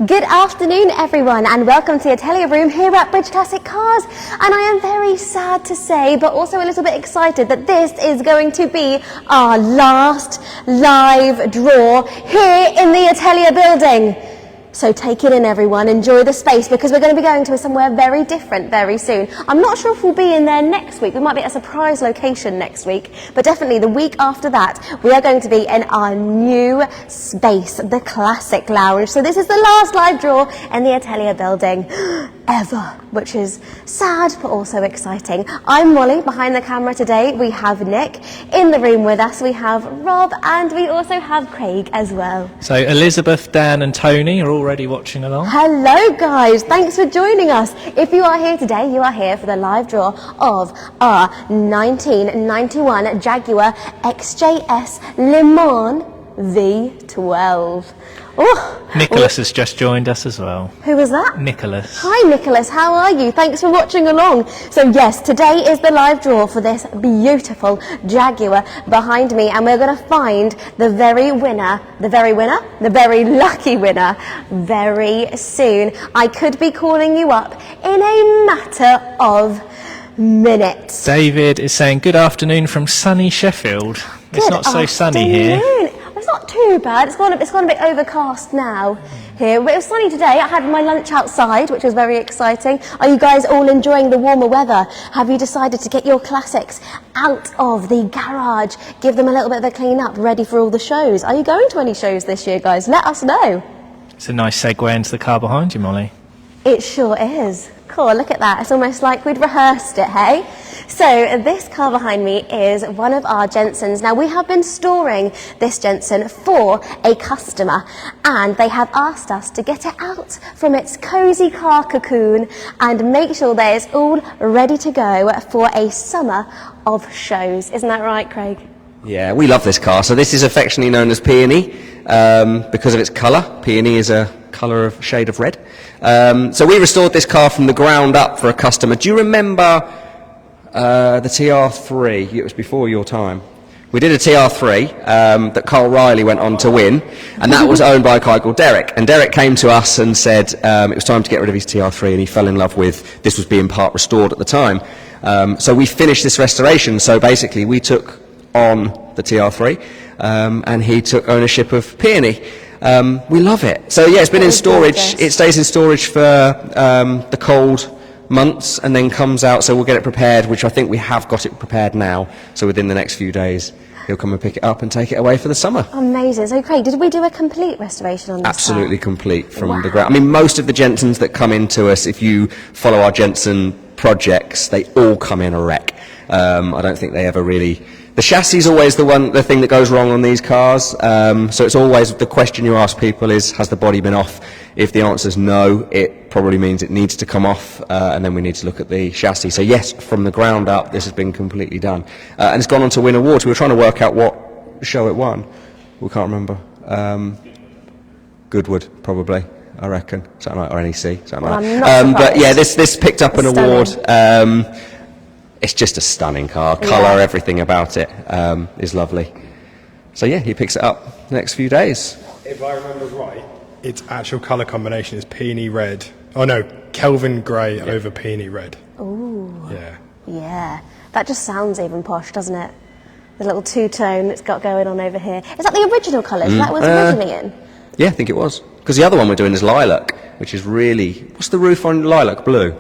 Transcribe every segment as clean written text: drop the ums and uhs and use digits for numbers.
Good afternoon everyone and welcome to the Atelier Room here at Bridge Classic Cars, and I am very sad to say but also a little bit excited that this is going to be our last live draw here in the Atelier building. So take it in everyone, enjoy the space because we're going to be going to somewhere very different very soon. I'm not sure if we'll be in there next week, we might be at a surprise location next week, but definitely the week after that we are going to be in our new space, the Classic Lounge. So this is the last live draw in the Atelier building ever, which is sad but also exciting. I'm Molly, behind the camera today we have Nick, in the room with us we have Rob, and we also have Craig as well. So Elizabeth, Dan and Tony are already watching along. Hello guys, thanks for joining us. If you are here today, you are here for the live draw of our 1991 Jaguar XJS Le Mans V12. Oh, Nicholas has just joined us as well. Who was that? Nicholas. Hi Nicholas, how are you? Thanks for watching along. So yes, today is the live draw for this beautiful Jaguar behind me, and we're going to find the very lucky winner very soon. I could be calling you up in a matter of minutes. David is saying good afternoon from sunny Sheffield. It's not so sunny here. It's not too bad. It's gone a bit overcast now here. But it was sunny today. I had my lunch outside, which was very exciting. Are you guys all enjoying the warmer weather? Have you decided to get your classics out of the garage, give them a little bit of a clean up, ready for all the shows? Are you going to any shows this year, guys? Let us know. It's a nice segue into the car behind you, Molly. It sure is. Cool, look at that. It's almost like we'd rehearsed it, hey? So this car behind me is one of our Jensens. Now we have been storing this Jensen for a customer, and they have asked us to get it out from its cosy car cocoon and make sure that it's all ready to go for a summer of shows. Isn't that right, Craig? Yeah, we love this car. So this is affectionately known as Peony because of its colour. Peony is a colour of shade of red. So we restored this car from the ground up for a customer. Do you remember the TR3? It was before your time. We did a TR3 that Carl Riley went on to win, and that was owned by a guy called Derek. And Derek came to us and said it was time to get rid of his TR3, and he fell in love with this was being part restored at the time. So we finished this restoration. So basically we took on the TR3 and he took ownership of Peony. We love it. So yeah, it's been in storage. Gorgeous. It stays in storage for the cold months and then comes out, so we'll get it prepared, which I think we have got it prepared now, so within the next few days he'll come and pick it up and take it away for the summer. Amazing. So Craig, did we do a complete restoration on this Absolutely car? Complete from the ground. I mean, most of the Jensens that come into us, if you follow our Jensen projects, they all come in a wreck. I don't think they ever really... The chassis is always the thing that goes wrong on these cars, so it's always the question you ask people is, has the body been off? If the answer is no, it probably means it needs to come off, and then we need to look at the chassis. So yes, from the ground up, this has been completely done. And it's gone on to win awards. We were trying to work out what show it won. We can't remember. Goodwood, probably, I reckon. Something like, or NEC, something like that. But yeah, this picked up an award. It's just a stunning car. Colour, everything about it is lovely. So yeah, he picks it up the next few days. If I remember right, its actual colour combination is peony red. Oh no, Kelvin grey over peony red. Ooh. Yeah. Yeah. That just sounds even posh, doesn't it? The little two-tone it's got going on over here. Is that the original colours that was originally in? Yeah, I think it was. Because the other one we're doing is lilac, which is really... What's the roof on lilac? Blue.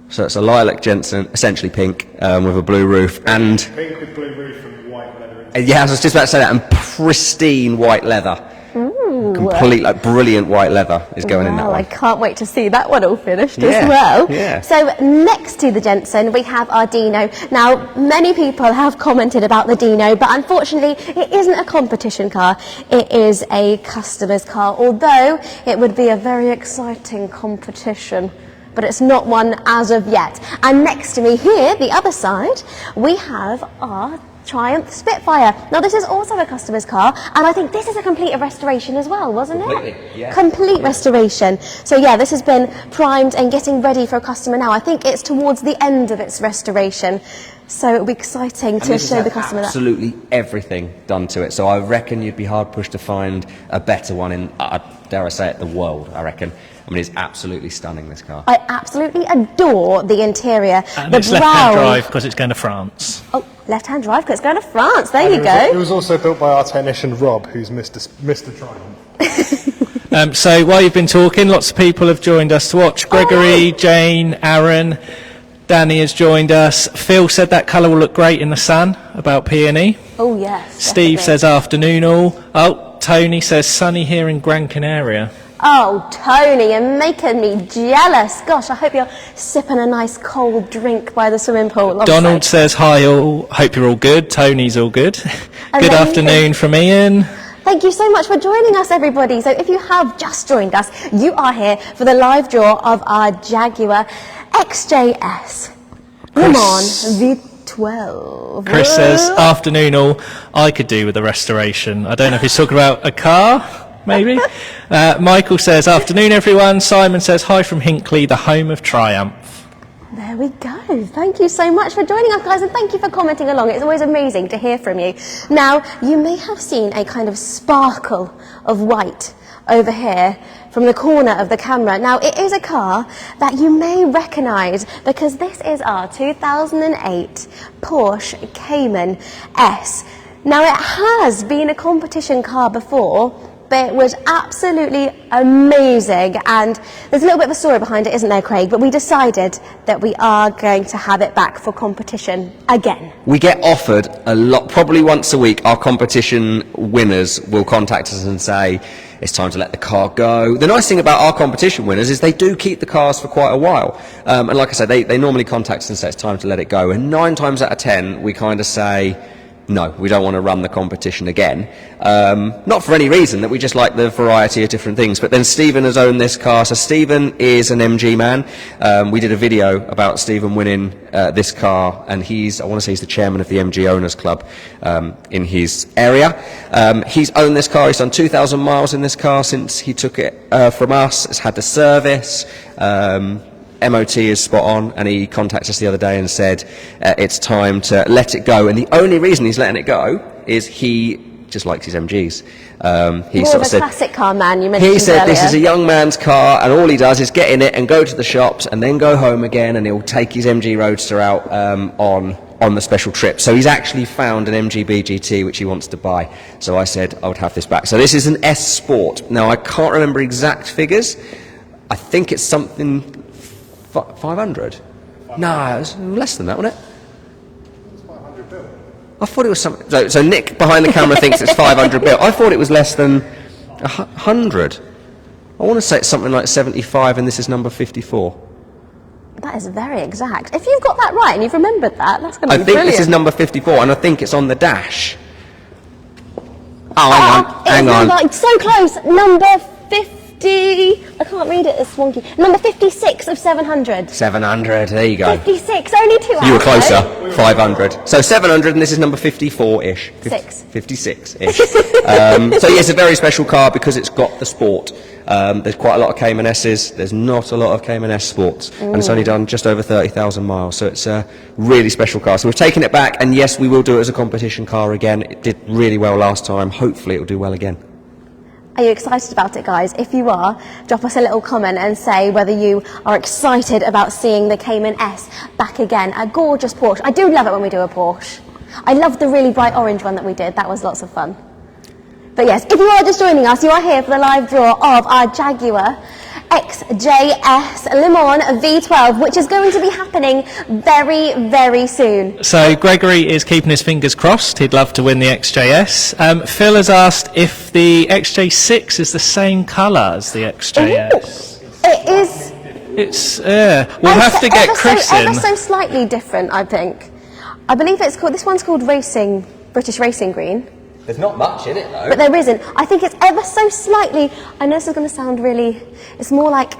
So it's a lilac Jensen, essentially pink, with a blue roof, and... Pink with blue roof and white leather. Yeah, I was just about to say that, and pristine white leather. Ooh. Complete, like, brilliant white leather is going in that one. I can't wait to see that one all finished as well. Yeah. So next to the Jensen, we have our Dino. Now, many people have commented about the Dino, but unfortunately, it isn't a competition car. It is a customer's car, although it would be a very exciting competition. But it's not one as of yet. And next to me here, the other side, we have our Triumph Spitfire. Now this is also a customer's car, and I think this is a complete restoration as well, wasn't Completely, it? yeah. Complete restoration. So yeah, this has been primed and getting ready for a customer now. I think it's towards the end of its restoration. So it'll be exciting to show the customer that. Absolutely everything done to it. So I reckon you'd be hard pushed to find a better one in... dare I say it, the world, I reckon. I mean, it's absolutely stunning, this car. I absolutely adore the interior. And the it's left-hand drive because it's going to France. Oh, left-hand drive because it's going to France. There you It go. was also built by our technician Rob, who's Mr. Triumph. So while you've been talking, lots of people have joined us to watch. Gregory, Jane, Aaron, Danny has joined us. Phil said that colour will look great in the sun, about Peony. Oh, yes. Steve definitely. says afternoon all. Oh, Tony says sunny here in Gran Canaria. Oh, Tony, you're making me jealous. Gosh, I hope you're sipping a nice cold drink by the swimming pool. Donald says hi all. Hope you're all good. Tony's all good. Good afternoon from Ian. Thank you so much for joining us, everybody. So if you have just joined us, you are here for the live draw of our Jaguar XJS Le Mans V12. Chris says, afternoon all. I could do with a restoration. I don't know if he's talking about a car, maybe. Michael says, afternoon everyone. Simon says, hi from Hinckley, the home of Triumph. There we go. Thank you so much for joining us, guys, and thank you for commenting along. It's always amazing to hear from you. Now, you may have seen a kind of sparkle of white over here from the corner of the camera. Now, it is a car that you may recognise because this is our 2008 Porsche Cayman S. Now, it has been a competition car before, but it was absolutely amazing, and there's a little bit of a story behind it, isn't there, Craig? But we decided that we are going to have it back for competition again. We get offered a lot, probably once a week, our competition winners will contact us and say, it's time to let the car go. The nice thing about our competition winners is they do keep the cars for quite a while. And like I said, they normally contact us and say it's time to let it go. And 9 times out of 10, we kind of say, no, we don't want to run the competition again. Not for any reason, that we just like the variety of different things. But then Stephen has owned this car. So Stephen is an MG man. We did a video about Stephen winning this car, and I want to say he's the chairman of the MG Owners Club in his area. He's owned this car. He's done 2,000 miles in this car since he took it from us. It's had the service. MOT is spot on, and he contacted us the other day and said it's time to let it go. And the only reason he's letting it go is he just likes his MGs. He More sort of of a said, classic car man, you mentioned he said earlier. this is a young man's car, and all he does is get in it and go to the shops and then go home again, and he'll take his MG Roadster out on the special trip. So he's actually found an MGB GT which he wants to buy. So I said I would have this back. So this is an S Sport. Now I can't remember exact figures. I think it's something 500? No, it's less than that, wasn't it? It's 500 built. I thought it was something. So Nick behind the camera thinks it's 500 built. I thought it was less than 100. I want to say it's something like 75, and this is number 54. That is very exact. If you've got that right and you've remembered that, that's going to I be think brilliant. this is number 54, and I think it's on the dash. Oh, hang on. It's so close. Number 50. I can't read it, it's wonky. Number 56 of 700. 700, there you go. 56, only 2 hours. You were closer, 500. So 700, and this is number 54-ish. 6. 56-ish. So yeah, it's a very special car because it's got the sport. There's quite a lot of Cayman S's. There's not a lot of Cayman S Sports. And it's only done just over 30,000 miles. So it's a really special car. So we've taken it back, and yes, we will do it as a competition car again. It did really well last time. Hopefully it will do well again. Are you excited about it, guys? If you are, drop us a little comment and say whether you are excited about seeing the Cayman S back again. A gorgeous Porsche. I do love it when we do a Porsche. I love the really bright orange one that we did. That was lots of fun. But yes, if you are just joining us, you are here for the live draw of our Jaguar XJS Le Mans V12, which is going to be happening very, very soon. So Gregory is keeping his fingers crossed. He'd love to win the XJS. Phil has asked if the XJ6 is the same colour as the XJS. Ooh, it is. It's we'll have to get Chris in. Ever so slightly different, I think. I believe it's called. This one's called British Racing Green. There's not much in it, though. But there isn't. I think it's ever so slightly. I know this is going to sound really. It's more like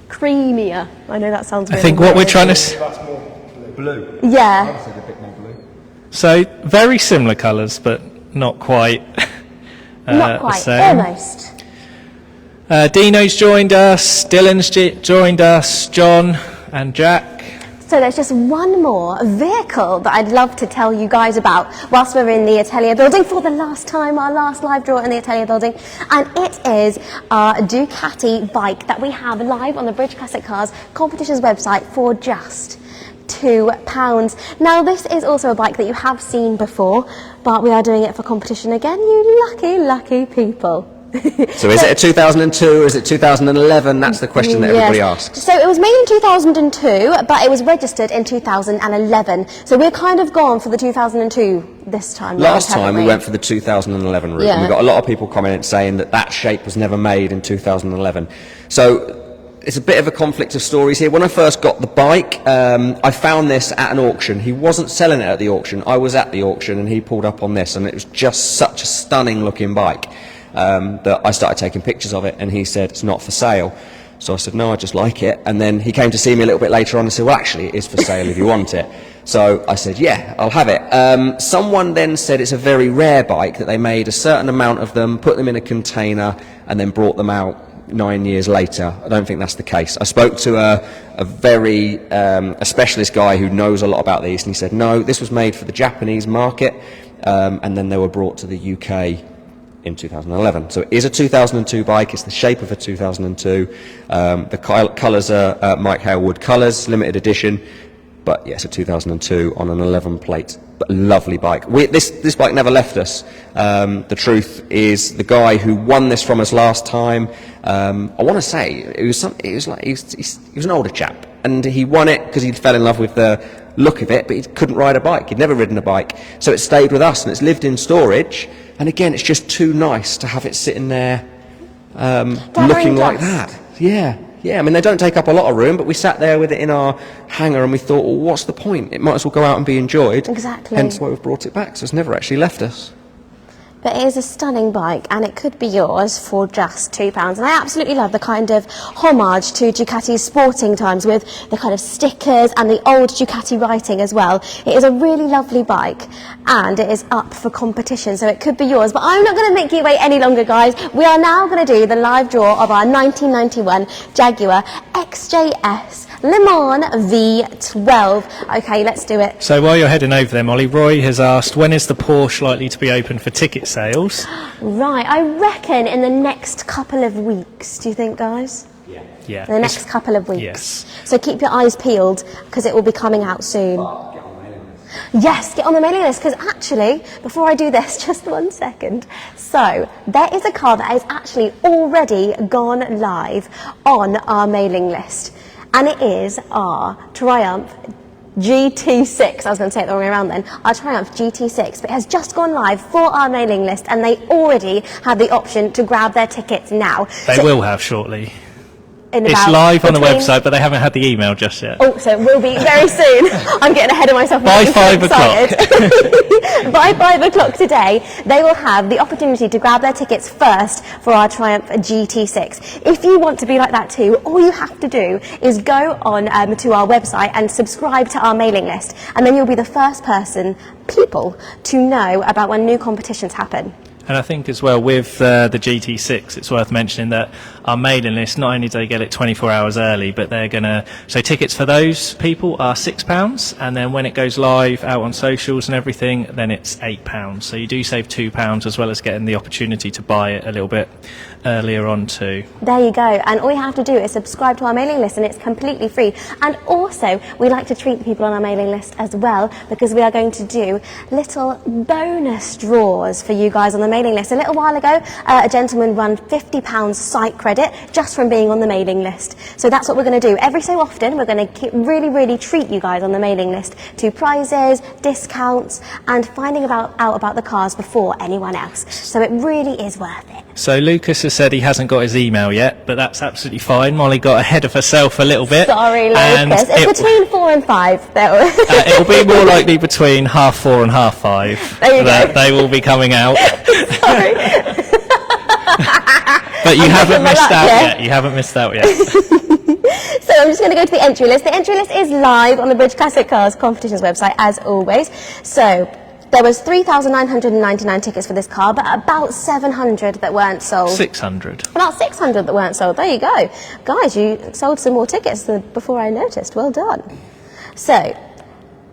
creamier. I know that sounds. Really I think what we're weird. trying to. That's more blue. Yeah. I'd say a bit more blue. So very similar colours, but not quite. Not quite. The same. Almost. Dino's joined us. Dylan's joined us. John and Jack. So there's just one more vehicle that I'd love to tell you guys about whilst we're in the Atelier building for the last time, our last live draw in the Atelier building, and it is our Ducati bike that we have live on the Bridge Classic Cars competitions website for just £2. Now this is also a bike that you have seen before, but we are doing it for competition again, you lucky people. So is it a 2002 or is it 2011? That's the question that everybody asks. So it was made in 2002, but it was registered in 2011. So we're kind of gone for the 2002 this time. Last time we went for the 2011 route. Yeah. And we got a lot of people commenting saying that shape was never made in 2011. So it's a bit of a conflict of stories here. When I first got the bike, I found this at an auction. He wasn't selling it at the auction. I was at the auction and he pulled up on this, and it was just such a stunning looking bike. That I started taking pictures of it, and he said it's not for sale. So I said no, I just like it. And then he came to see me a little bit later on and said, well, actually it is for sale if you want it. So I said yeah, I'll have it. Someone then said it's a very rare bike, that they made a certain amount of them, put them in a container and then brought them out 9 years later. I don't think that's the case. I spoke to a specialist guy who knows a lot about these, and he said no, this was made for the Japanese market, and then they were brought to the UK in 2011. So it is a 2002 bike. It's the shape of a 2002. The colours are Mike Hailwood colours, limited edition. But yes, a 2002 on an 11 plate. But a lovely bike. This bike never left us. The truth is, the guy who won this from us last time, I want to say he was an older chap, and he won it because he fell in love with the look of it, but he couldn't ride a bike. He'd never ridden a bike, so it stayed with us, and it's lived in storage. And again, it's just too nice to have it sitting there looking like that. Yeah. I mean, they don't take up a lot of room, but we sat there with it in our hangar and we thought, well, what's the point? It might as well go out and be enjoyed. Exactly. Hence why we've brought it back, so it's never actually left us. But it is a stunning bike, and it could be yours for just £2. And I absolutely love the kind of homage to Ducati's sporting times, with the kind of stickers and the old Ducati writing as well. It is a really lovely bike, and it is up for competition, so it could be yours. But I'm not going to make you wait any longer, guys. We are now going to do the live draw of our 1991 Jaguar XJS Le Mans V12. Okay, let's do it. So while you're heading over there, Molly, Roy has asked, when is the Porsche likely to be open for ticket sales? Right, I reckon in the next couple of weeks. Do you think, guys? Yeah. The next couple of weeks. Yes. So keep your eyes peeled, because it will be coming out soon. Yes, get on the mailing list, because actually, before I do this, just 1 second. So, there is a car that is actually already gone live on our mailing list, and it is our Triumph GT6. I was going to say it the wrong way around then. Our Triumph GT6, but it has just gone live for our mailing list, and they already have the option to grab their tickets now. They will have shortly. It's live on the website, but they haven't had the email just yet. Oh, so it will be very soon. I'm getting ahead of myself. By 5 o'clock. By 5 o'clock today, they will have the opportunity to grab their tickets first for our Triumph GT6. If you want to be like that too, all you have to do is go on to our website and subscribe to our mailing list, and then you'll be the first people to know about when new competitions happen. And I think as well with the GT6, it's worth mentioning that our mailing list, not only do they get it 24 hours early, but they're going to, so tickets for those people are £6, and then when it goes live out on socials and everything, then it's £8. So you do save £2, as well as getting the opportunity to buy it a little bit earlier on too. There you go, and all you have to do is subscribe to our mailing list, and it's completely free. And also, we like to treat the people on our mailing list as well, because we are going to do little bonus draws for you guys on the mailing list. A little while ago, a gentleman won £50 site credit just from being on the mailing list. So that's what we're going to do. Every so often, we're going to really treat you guys on the mailing list to prizes, discounts, and finding out about the cars before anyone else. So it really is worth it. So Lucas has said he hasn't got his email yet, but that's absolutely fine. Molly got ahead of herself a little bit. Sorry, Lucas. It's between 4 and 5. It'll be more likely between 4:30 and 5:30 that they will be coming out. Sorry. But you haven't missed out yet. You haven't missed out yet. So I'm just going to go to the entry list. The entry list is live on the Bridge Classic Cars competitions website, as always. So there was 3,999 tickets for this car, but about 700 that weren't sold. 600. About 600 that weren't sold. There you go. Guys, you sold some more tickets than before I noticed. Well done. So,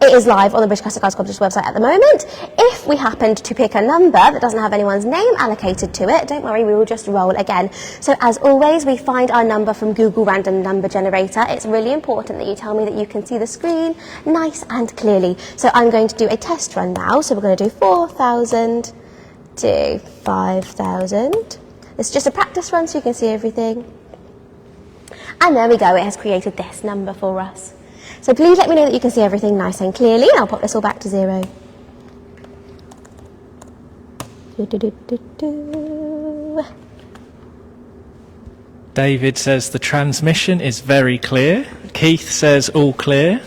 it is live on the British Classic Cars Competition website at the moment. If we happened to pick a number that doesn't have anyone's name allocated to it, don't worry, we will just roll again. So as always, we find our number from Google Random Number Generator. It's really important that you tell me that you can see the screen nice and clearly. So I'm going to do a test run now. So we're going to do 4,000 to 5,000. It's just a practice run so you can see everything. And there we go, it has created this number for us. So please let me know that you can see everything nice and clearly, and I'll pop this all back to 0. David says the transmission is very clear. Keith says all clear.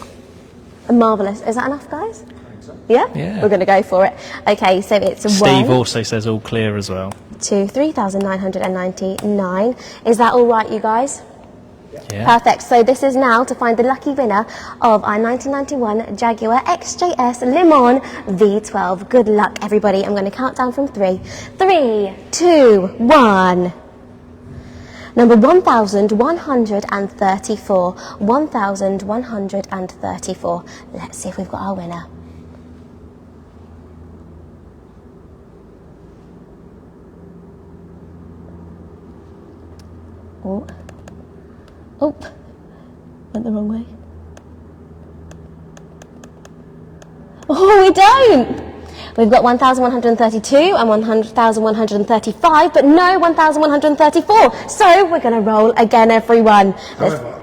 Marvellous. Is that enough, guys? Yeah? Yeah. We're going to go for it. Okay, so it's Steve 1 also says all clear as well. to 3,999. Is that all right, you guys? Yeah. Perfect. So this is now to find the lucky winner of our 1991 Jaguar XJS Le Mans V12. Good luck, everybody. I'm going to count down from 3. 3, 2, 1. Number 1,134. 1,134. Let's see if we've got our winner. Oh. Oh, went the wrong way. Oh, we don't! We've got 1,132 and 1,135, but no 1,134. So we're going to roll again, everyone. However,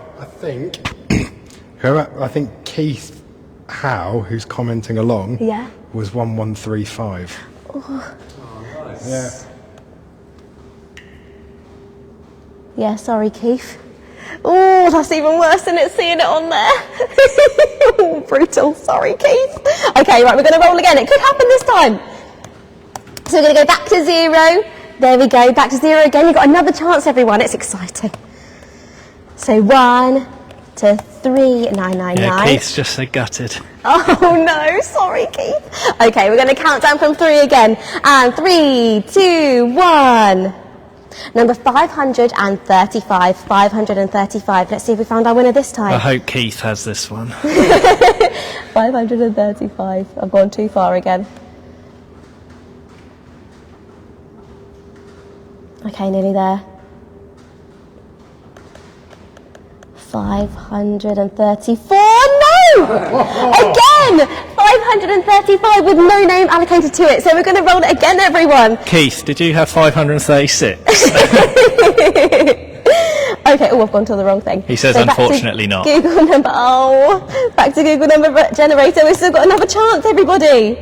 I think Keith Howe, who's commenting along, Yeah. was 1135. Oh, nice. Yeah. Yeah, sorry, Keith. Oh, that's even worse than it seeing it on there. Oh, brutal. Sorry, Keith. Okay, right, we're going to roll again. It could happen this time. So we're going to go back to 0. There we go, back to 0 again. You've got another chance, everyone. It's exciting. So 1 to 3,999. Yeah, Keith's just so gutted. Oh no, sorry, Keith. Okay, we're going to count down from 3 again. And 3, 2, 1. Number 535, 535. Let's see if we found our winner this time. I hope Keith has this one. 535. I've gone too far again. Okay, nearly there. 534. No! Again! 535 with no name allocated to it. So we're going to roll it again, everyone. Keith, did you have 536? Okay, oh, I've gone to the wrong thing. He says, So back to unfortunately not. Google number, back to Google number generator. We've still got another chance, everybody.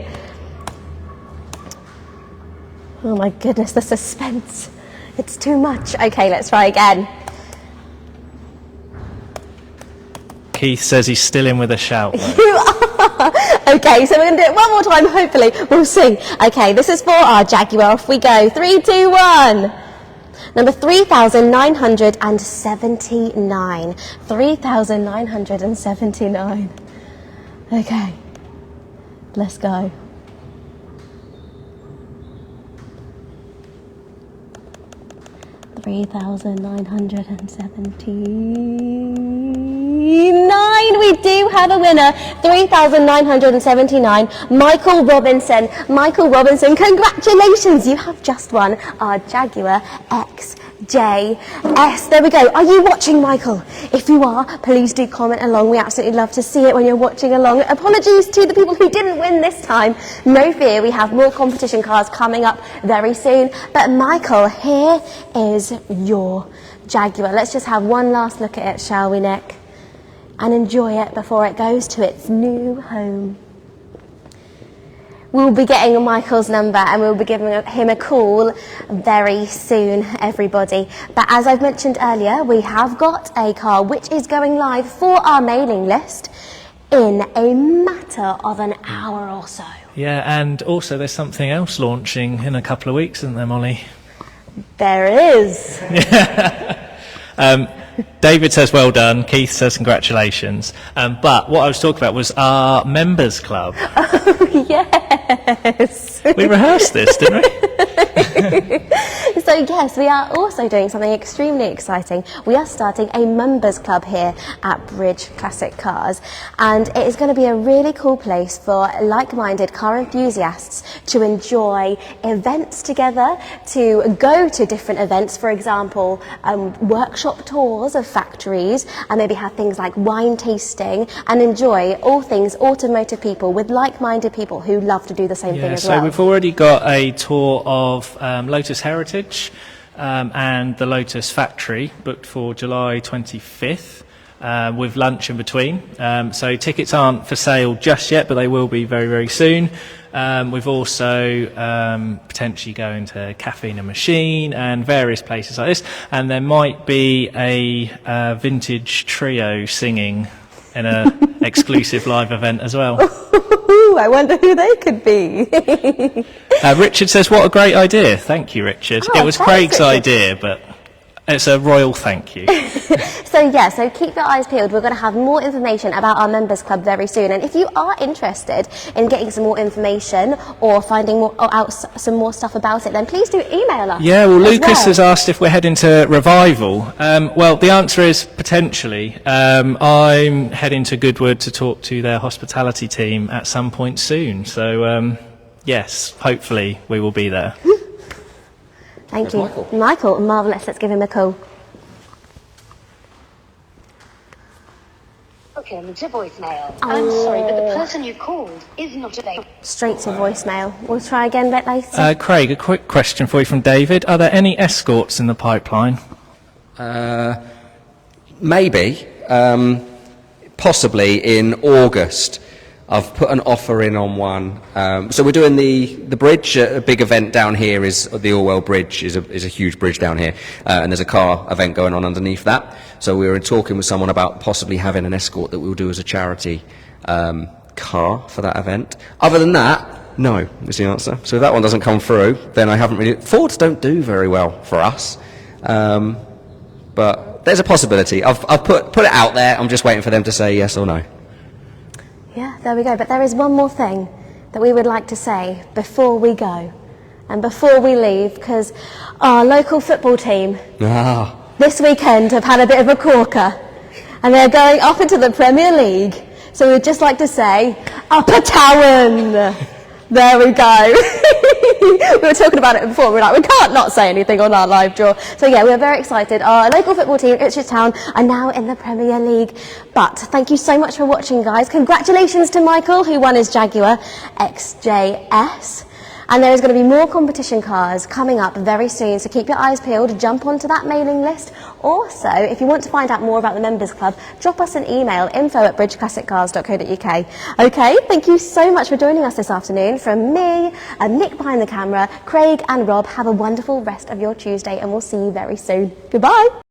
Oh my goodness, the suspense. It's too much. Okay, let's try again. Keith says he's still in with a shout, though. You are. Okay, so we're going to do it one more time, hopefully. We'll see. Okay, this is for our Jaguar. Off we go. 3, 2, 1. Number 3,979. 3,979. Okay. Let's go. $3,979. We do have a winner. 3,979. Michael Robinson. Michael Robinson, congratulations. You have just won our Jaguar XJS. There we go. Are you watching, Michael? If you are, please do comment along. We absolutely love to see it when you're watching along. Apologies to the people who didn't win this time. No fear, we have more competition cars coming up very soon. But Michael, here is your Jaguar. Let's just have one last look at it, shall we, Nick? And enjoy it before it goes to its new home. We'll be getting Michael's number and we'll be giving him a call very soon, everybody. But as I've mentioned earlier, we have got a car which is going live for our mailing list in a matter of an hour or so. Yeah, and also there's something else launching in a couple of weeks, isn't there, Molly? There is. David says well done, Keith says congratulations, but what I was talking about was our members club. Oh, yes. We rehearsed this, didn't we? So So yes, we are also doing something extremely exciting. We are starting a members club here at Bridge Classic Cars, and it is going to be a really cool place for like-minded car enthusiasts to enjoy events together, to go to different events, for example, workshop tours of factories, and maybe have things like wine tasting, and enjoy all things automotive people with like-minded people who love to do the same thing as well. So we've already got a tour of Lotus Heritage and the Lotus Factory booked for July 25th. With lunch in between. So tickets aren't for sale just yet, but they will be very, very soon. We've also potentially going to Cafe and Machine and various places like this. And there might be a vintage trio singing in an exclusive live event as well. I wonder who they could be. Richard says, what a great idea. Thank you, Richard. Oh, it was Craig's idea, but it's a royal thank you. So keep your eyes peeled. We're going to have more information about our members club very soon. And if you are interested in getting some more information or finding out some more stuff about it, then please do email us. Yeah, well, Lucas has asked if we're heading to Revival. Well, the answer is potentially. I'm heading to Goodwood to talk to their hospitality team at some point soon. So, yes, hopefully we will be there. Thank you. Michael, marvellous. Let's give him a call. Welcome to voicemail. I'm sorry, but the person you called is not available. Straight to voicemail. We'll try again a bit later. Craig, a quick question for you from David. Are there any escorts in the pipeline? Maybe. Possibly in August. I've put an offer in on one. So we're doing the bridge. A big event down here is the Orwell Bridge. is a huge bridge down here, and there's a car event going on underneath that. So we were talking with someone about possibly having an escort that we'll do as a charity car for that event. Other than that, no, is the answer. So if that one doesn't come through, then I haven't really. Fords don't do very well for us, but there's a possibility. I've put it out there. I'm just waiting for them to say yes or no. Yeah, there we go. But there is one more thing that we would like to say before we go and before we leave, because our local football team this weekend have had a bit of a corker and they're going up into the Premier League. So we'd just like to say, up a town! There we go. We were talking about it before. We're like, we can't not say anything on our live draw. So yeah, we're very excited. Our local football team, Ipswich Town, are now in the Premier League. But thank you so much for watching, guys. Congratulations to Michael, who won his Jaguar XJS. And there is going to be more competition cars coming up very soon, so keep your eyes peeled, jump onto that mailing list. Also, if you want to find out more about the Members Club, drop us an email, info@bridgeclassiccars.co.uk. Okay, thank you so much for joining us this afternoon. From me, Nick behind the camera, Craig and Rob, have a wonderful rest of your Tuesday, and we'll see you very soon. Goodbye.